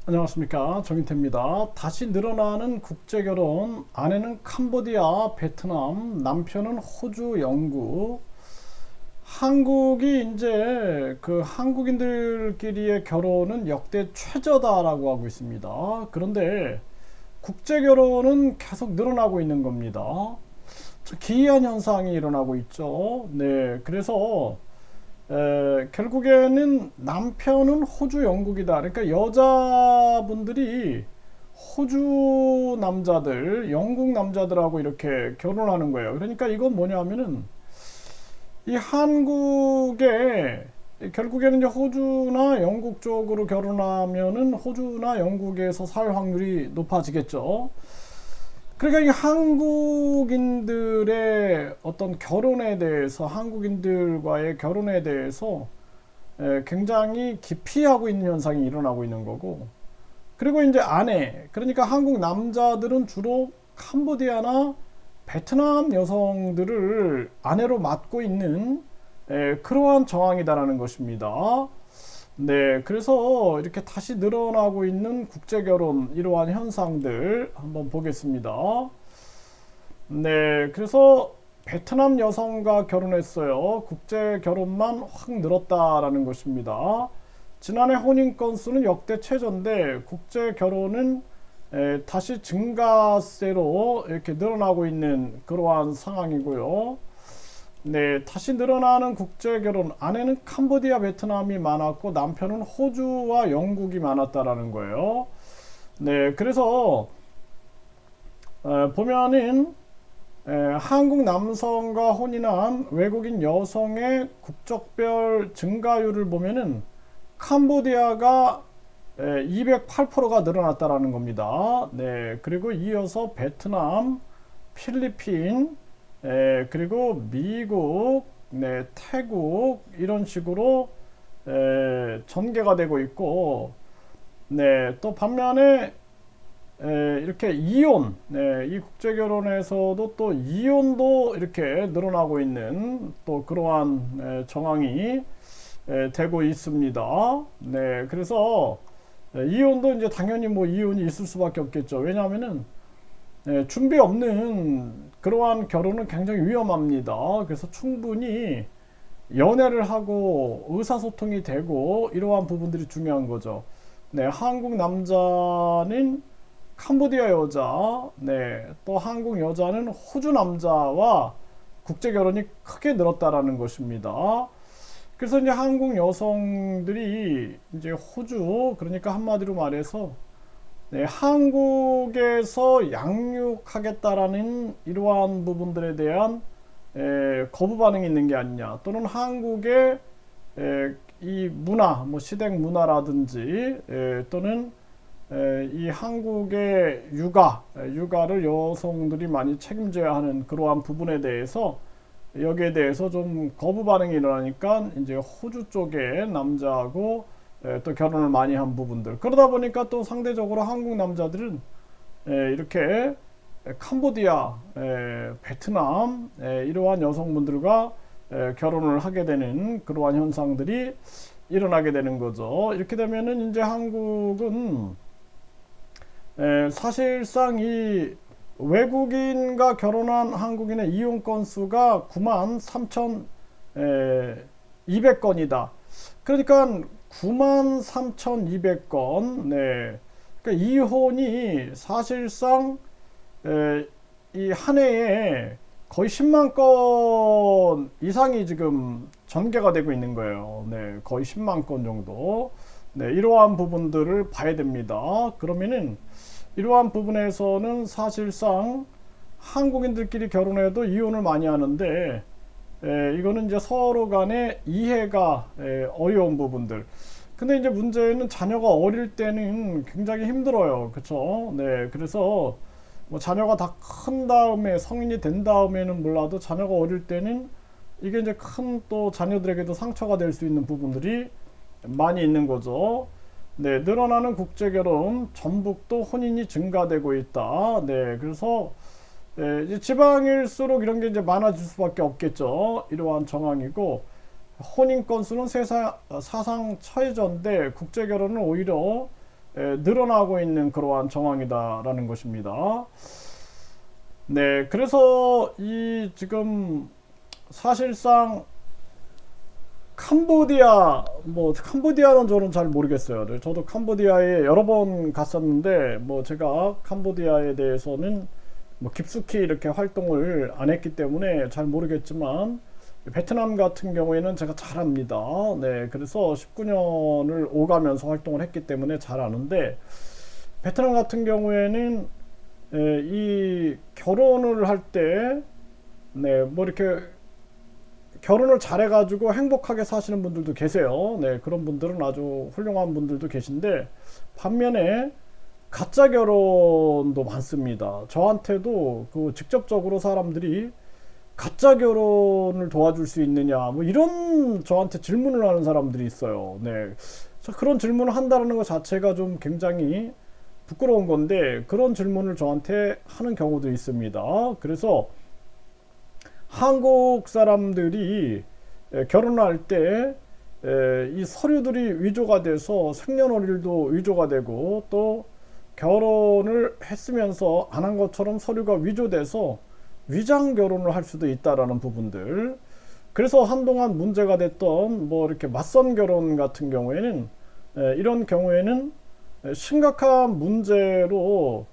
안녕하십니까, 정인태입니다. 다시 늘어나는 국제결혼. 아내는 캄보디아, 베트남, 남편은 호주, 영국. 한국이 이제 그 한국인들끼리의 결혼은 역대 최저다라고 하고 있습니다. 그런데 국제결혼은 계속 늘어나고 있는 겁니다. 기이한 현상이 일어나고 있죠. 네, 그래서 결국에는 남편은 호주, 영국이다. 그러니까 여자분들이 호주 남자들, 영국 남자들하고 이렇게 결혼하는 거예요. 그러니까 이건 뭐냐면은 이 한국에 결국에는 이제 호주나 영국 쪽으로 결혼하면은 호주나 영국에서 살 확률이 높아지겠죠. 그러니까 이 한국인들의 어떤 결혼에 대해서, 한국인들과의 결혼에 대해서 굉장히 기피하고 있는 현상이 일어나고 있는 거고, 그리고 이제 아내, 그러니까 한국 남자들은 주로 캄보디아나 베트남 여성들을 아내로 맡고 있는 그러한 정황이다라는 것입니다. 네, 그래서 이렇게 다시 늘어나고 있는 국제결혼, 이러한 현상들 한번 보겠습니다. 네, 그래서 베트남 여성과 결혼했어요. 국제결혼만 확 늘었다라는 것입니다. 지난해 혼인 건수는 역대 최저인데 국제결혼은 다시 증가세로 이렇게 늘어나고 있는 그러한 상황이고요. 네, 다시 늘어나는 국제결혼. 아내는 캄보디아, 베트남이 많았고 남편은 호주와 영국이 많았다라는 거예요. 네, 그래서 보면은 한국 남성과 혼인한 외국인 여성의 국적별 증가율을 보면은 캄보디아가 208%가 늘어났다라는 겁니다. 네, 그리고 이어서 베트남, 필리핀, 그리고 미국, 네, 태국 이런 식으로 전개가 되고 있고, 네, 또 반면에 이렇게 이혼, 네, 이 국제결혼에서도 또 이혼도 이렇게 늘어나고 있는 또 그러한 정황이 되고 있습니다. 네, 그래서 이혼도 이제 당연히 뭐 이혼이 있을 수밖에 없겠죠. 왜냐하면은 준비 없는 그러한 결혼은 굉장히 위험합니다. 그래서 충분히 연애를 하고 의사소통이 되고 이러한 부분들이 중요한 거죠. 네, 한국 남자는 캄보디아 여자, 네, 또 한국 여자는 호주 남자와 국제 결혼이 크게 늘었다라는 것입니다. 그래서 이제 한국 여성들이 이제 호주, 그러니까 한마디로 말해서 네, 한국에서 양육하겠다라는 이러한 부분들에 대한 거부 반응이 있는 게 아니냐, 또는 한국의 이 문화, 뭐 시댁 문화라든지 또는 이 한국의 육아를 여성들이 많이 책임져야 하는 그러한 부분에 대해서 여기에 대해서 좀 거부 반응이 일어나니까 이제 호주 쪽의 남자하고 또 결혼을 많이 한 부분들, 그러다 보니까 또 상대적으로 한국 남자들은 이렇게 캄보디아, 베트남 이러한 여성분들과 결혼을 하게 되는 그러한 현상들이 일어나게 되는 거죠. 이렇게 되면은 이제 한국은 사실상 이 외국인과 결혼한 한국인의 이혼 건수가 9만 3,200건이다. 그러니까 9만 3,200건. 네. 그러니까 이혼이 사실상 이 한 해에 거의 10만 건 이상이 지금 전개가 되고 있는 거예요. 네. 거의 10만 건 정도. 네. 이러한 부분들을 봐야 됩니다. 그러면은 이러한 부분에서는 사실상 한국인들끼리 결혼해도 이혼을 많이 하는데 이거는 이제 서로 간의 이해가 어려운 부분들. 근데 이제 문제는 자녀가 어릴 때는 굉장히 힘들어요. 그쵸? 네. 그래서 뭐 자녀가 다 큰 다음에 성인이 된 다음에는 몰라도 자녀가 어릴 때는 이게 이제 큰 또 자녀들에게도 상처가 될 수 있는 부분들이 많이 있는 거죠. 네, 늘어나는 국제결혼, 전북도 혼인이 증가되고 있다. 네, 그래서 이제 지방일수록 이런 게 이제 많아질 수밖에 없겠죠. 이러한 정황이고, 혼인 건수는 사상 최저인데 국제결혼은 오히려 늘어나고 있는 그러한 정황이다라는 것입니다. 네, 그래서 이 지금 사실상 캄보디아는 저는 잘 모르겠어요. 네, 저도 캄보디아에 여러 번 갔었는데 뭐 제가 캄보디아에 대해서는 뭐 깊숙이 이렇게 활동을 안 했기 때문에 잘 모르겠지만 베트남 같은 경우에는 제가 잘 압니다. 네, 그래서 19년을 오가면서 활동을 했기 때문에 잘 아는데 베트남 같은 경우에는 이 결혼을 할 때 네, 뭐 이렇게 결혼을 잘해가지고 행복하게 사시는 분들도 계세요. 네, 그런 분들은 아주 훌륭한 분들도 계신데 반면에 가짜 결혼도 많습니다. 저한테도 그 직접적으로 사람들이 가짜 결혼을 도와줄 수 있느냐 뭐 이런 저한테 질문을 하는 사람들이 있어요. 네, 그런 질문을 한다는 것 자체가 좀 굉장히 부끄러운 건데 그런 질문을 저한테 하는 경우도 있습니다. 그래서 한국 사람들이 결혼할 때 이 서류들이 위조가 돼서 생년월일도 위조가 되고 또 결혼을 했으면서 안 한 것처럼 서류가 위조돼서 위장 결혼을 할 수도 있다라는 부분들. 그래서 한동안 문제가 됐던 뭐 이렇게 맞선 결혼 같은 경우에는 이런 경우에는 심각한 문제로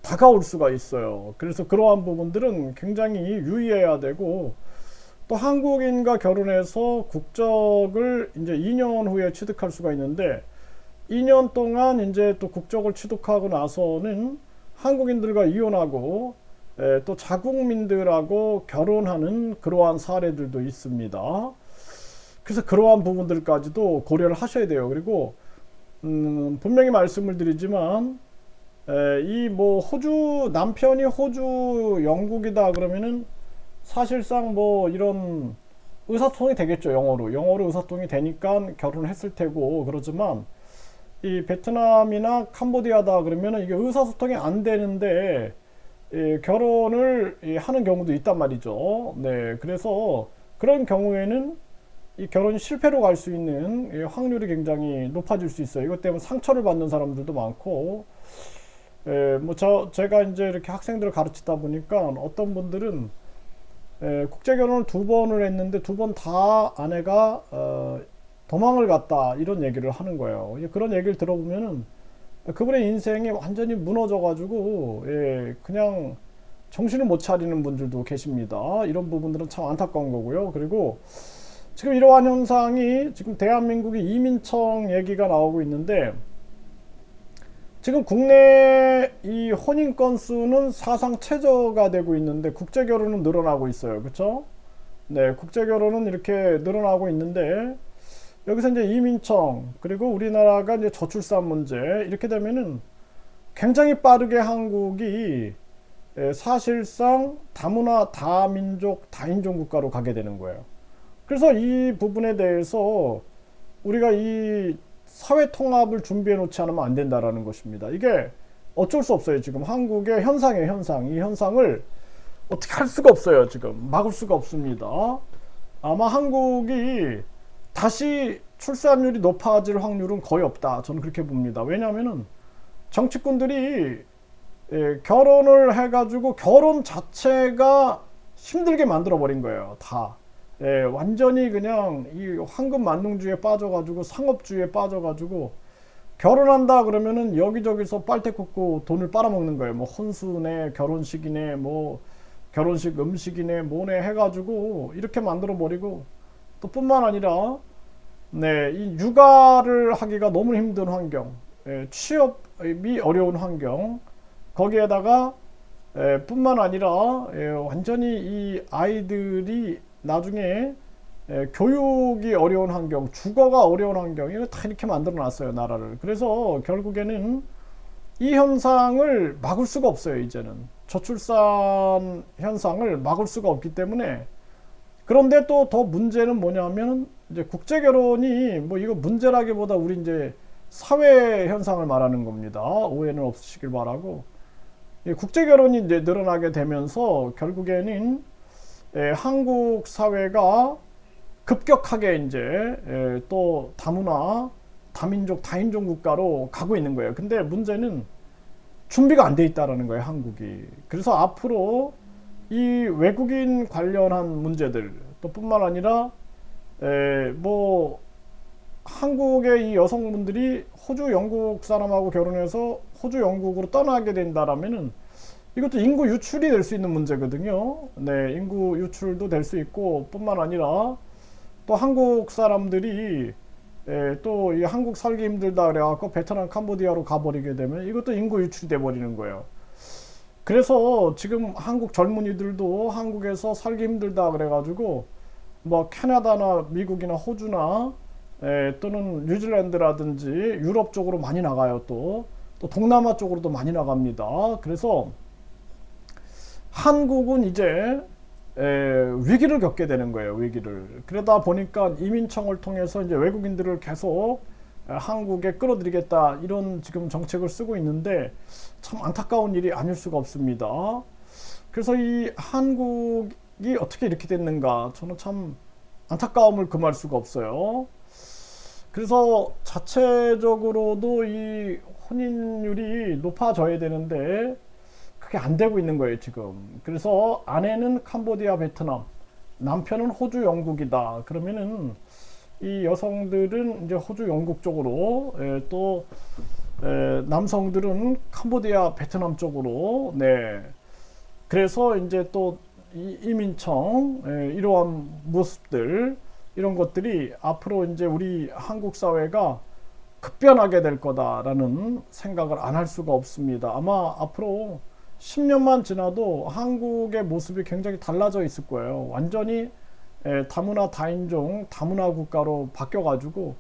다가올 수가 있어요. 그래서 그러한 부분들은 굉장히 유의해야 되고 또 한국인과 결혼해서 국적을 이제 2년 후에 취득할 수가 있는데 2년 동안 이제 또 국적을 취득하고 나서는 한국인들과 이혼하고 또 자국민들하고 결혼하는 그러한 사례들도 있습니다. 그래서 그러한 부분들까지도 고려를 하셔야 돼요. 그리고 분명히 말씀을 드리지만 이 뭐 호주 남편이 호주 영국이다 그러면은 사실상 뭐 이런 의사소통이 되겠죠. 영어로 의사소통이 되니까 결혼을 했을 테고 그러지만 이 베트남이나 캄보디아다 그러면은 이게 의사소통이 안 되는데 결혼을 하는 경우도 있단 말이죠. 네, 그래서 그런 경우에는 이 결혼이 실패로 갈 수 있는 확률이 굉장히 높아질 수 있어요. 이것 때문에 상처를 받는 사람들도 많고, 뭐 제가 이제 이렇게 학생들을 가르치다 보니까 어떤 분들은 국제 결혼을 2번을 했는데 2번 다 아내가 도망을 갔다 이런 얘기를 하는 거예요. 그런 얘기를 들어보면은 그분의 인생이 완전히 무너져가지고 그냥 정신을 못 차리는 분들도 계십니다. 이런 부분들은 참 안타까운 거고요. 그리고 지금 이러한 현상이 지금 대한민국의 이민청 얘기가 나오고 있는데 지금 국내 이 혼인 건수는 사상 최저가 되고 있는데 국제 결혼은 늘어나고 있어요. 그렇죠? 네, 국제 결혼은 이렇게 늘어나고 있는데 여기서 이제 이민청 그리고 우리나라가 이제 저출산 문제 이렇게 되면은 굉장히 빠르게 한국이 사실상 다문화 다민족 다인종 국가로 가게 되는 거예요. 그래서 이 부분에 대해서 우리가 이 사회 통합을 준비해 놓지 않으면 안 된다라는 것입니다. 이게 어쩔 수 없어요. 지금 한국의 현상이에요, 현상. 이 현상을 어떻게 할 수가 없어요. 지금 막을 수가 없습니다. 아마 한국이 다시 출산율이 높아질 확률은 거의 없다. 저는 그렇게 봅니다. 왜냐하면은 정치꾼들이 결혼을 해가지고 결혼 자체가 힘들게 만들어 버린 거예요. 다. 완전히 그냥 이 황금 만능주의에 빠져가지고 상업주의에 빠져가지고 결혼한다 그러면은 여기저기서 빨대 꽂고 돈을 빨아먹는 거예요. 뭐 혼수네, 결혼식이네, 뭐 결혼식 음식이네, 뭐네 해가지고 이렇게 만들어 버리고 또 뿐만 아니라 네, 이 육아를 하기가 너무 힘든 환경, 취업이 어려운 환경, 거기에다가 뿐만 아니라 완전히 이 아이들이 나중에 교육이 어려운 환경, 주거가 어려운 환경, 이거 다 이렇게 만들어 놨어요, 나라를. 그래서 결국에는 이 현상을 막을 수가 없어요, 이제는. 저출산 현상을 막을 수가 없기 때문에. 그런데 또 더 문제는 뭐냐면, 이제 국제 결혼이 뭐 이거 문제라기보다 우리 이제 사회 현상을 말하는 겁니다. 오해는 없으시길 바라고. 국제 결혼이 이제 늘어나게 되면서 결국에는 한국 사회가 급격하게 이제 또 다문화 다민족 다인종 국가로 가고 있는 거예요. 근데 문제는 준비가 안 돼 있다라는 거예요, 한국이. 그래서 앞으로 이 외국인 관련한 문제들 또 뿐만 아니라 뭐 한국의 이 여성분들이 호주 영국 사람하고 결혼해서 호주 영국으로 떠나게 된다라면은 이것도 인구 유출이 될 수 있는 문제거든요. 네, 인구 유출도 될 수 있고 뿐만 아니라 또 한국 사람들이 또 이 한국 살기 힘들다 그래갖고 베트남 캄보디아로 가버리게 되면 이것도 인구 유출이 돼 버리는 거예요. 그래서 지금 한국 젊은이들도 한국에서 살기 힘들다 그래가지고 뭐 캐나다나 미국이나 호주나 또는 뉴질랜드라든지 유럽 쪽으로 많이 나가요. 또 동남아 쪽으로도 많이 나갑니다. 그래서 한국은 이제 위기를 겪게 되는 거예요. 위기를. 그러다 보니까 이민청을 통해서 이제 외국인들을 계속 한국에 끌어들이겠다 이런 지금 정책을 쓰고 있는데 참 안타까운 일이 아닐 수가 없습니다. 그래서 이 한국이 어떻게 이렇게 됐는가 저는 참 안타까움을 금할 수가 없어요. 그래서 자체적으로도 이 혼인율이 높아져야 되는데 그게 안 되고 있는 거예요, 지금. 그래서 아내는 캄보디아, 베트남, 남편은 호주, 영국이다. 그러면은 이 여성들은 이제 호주, 영국 쪽으로, 또 남성들은 캄보디아, 베트남 쪽으로, 네. 그래서 이제 또 이민청, 이러한 모습들, 이런 것들이 앞으로 이제 우리 한국 사회가 급변하게 될 거다라는 생각을 안 할 수가 없습니다. 아마 앞으로 10년만 지나도 한국의 모습이 굉장히 달라져 있을 거예요. 완전히 다문화 다인종 다문화 국가로 바뀌어 가지고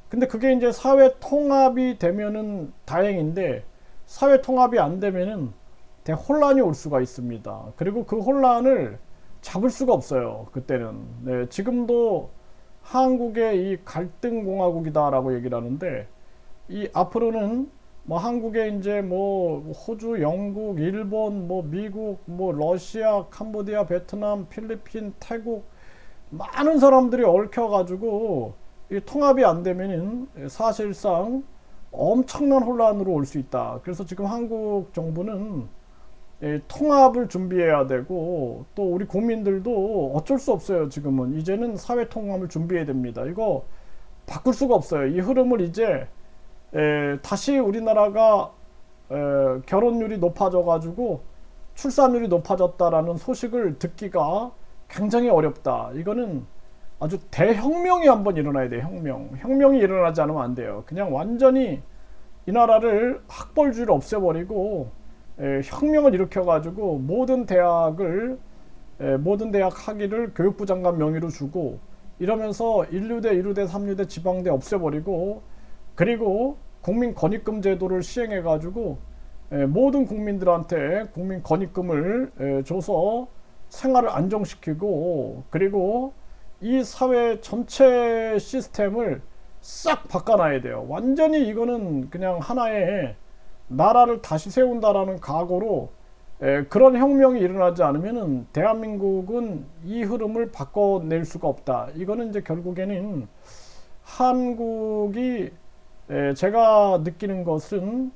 근데 그게 이제 사회 통합이 되면은 다행인데 사회 통합이 안 되면은 대혼란이 올 수가 있습니다. 그리고 그 혼란을 잡을 수가 없어요. 그때는. 네, 지금도 한국의 이 갈등 공화국이다라고 얘기를 하는데 이 앞으로는 뭐 한국에 이제 뭐 호주, 영국, 일본, 뭐 미국, 뭐 러시아, 캄보디아, 베트남, 필리핀, 태국 많은 사람들이 얽혀가지고 이 통합이 안 되면은 사실상 엄청난 혼란으로 올 수 있다. 그래서 지금 한국 정부는 통합을 준비해야 되고 또 우리 국민들도 어쩔 수 없어요. 지금은 이제는 사회 통합을 준비해야 됩니다. 이거 바꿀 수가 없어요. 이 흐름을 이제 다시 우리나라가 결혼율이 높아져 가지고 출산율이 높아졌다라는 소식을 듣기가 굉장히 어렵다. 이거는 아주 대혁명이 한번 일어나야 돼요. 혁명이 일어나지 않으면 안 돼요. 그냥 완전히 이 나라를 학벌주의를 없애버리고 혁명을 일으켜가지고 모든 대학 학위를 교육부 장관 명의로 주고 이러면서 1류대, 2류대, 3류대, 지방대 없애버리고 그리고 국민 권익금 제도를 시행해가지고 모든 국민들한테 국민 권익금을 줘서 생활을 안정시키고 그리고 이 사회 전체 시스템을 싹 바꿔놔야 돼요. 완전히 이거는 그냥 하나의 나라를 다시 세운다라는 각오로 그런 혁명이 일어나지 않으면은 대한민국은 이 흐름을 바꿔낼 수가 없다. 이거는 이제 결국에는 한국이 제가 느끼는 것은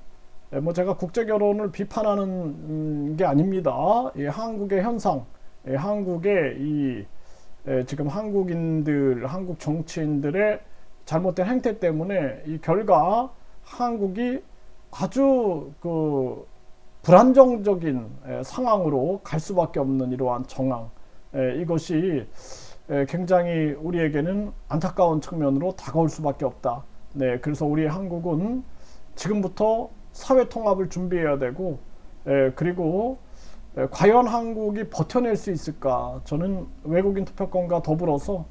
뭐 제가 국제 결혼을 비판하는 게 아닙니다. 한국의 현상, 한국의 이 지금 한국인들, 한국 정치인들의 잘못된 행태 때문에 이 결과 한국이 아주 그 불안정적인 상황으로 갈 수밖에 없는 이러한 정황, 이것이 굉장히 우리에게는 안타까운 측면으로 다가올 수밖에 없다. 네, 그래서 우리 한국은 지금부터 사회 통합을 준비해야 되고, 그리고 과연 한국이 버텨낼 수 있을까? 저는 외국인 투표권과 더불어서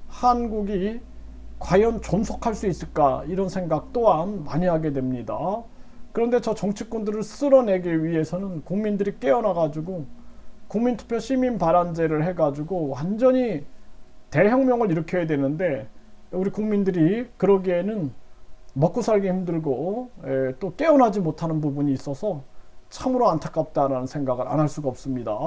한국이 과연 존속할 수 있을까? 이런 생각 또한 많이 하게 됩니다. 그런데 저 정치꾼들을 쓸어내기 위해서는 국민들이 깨어나가지고 국민투표 시민발안제를 해가지고 완전히 대혁명을 일으켜야 되는데 우리 국민들이 그러기에는 먹고 살기 힘들고 또 깨어나지 못하는 부분이 있어서 참으로 안타깝다는 생각을 안 할 수가 없습니다.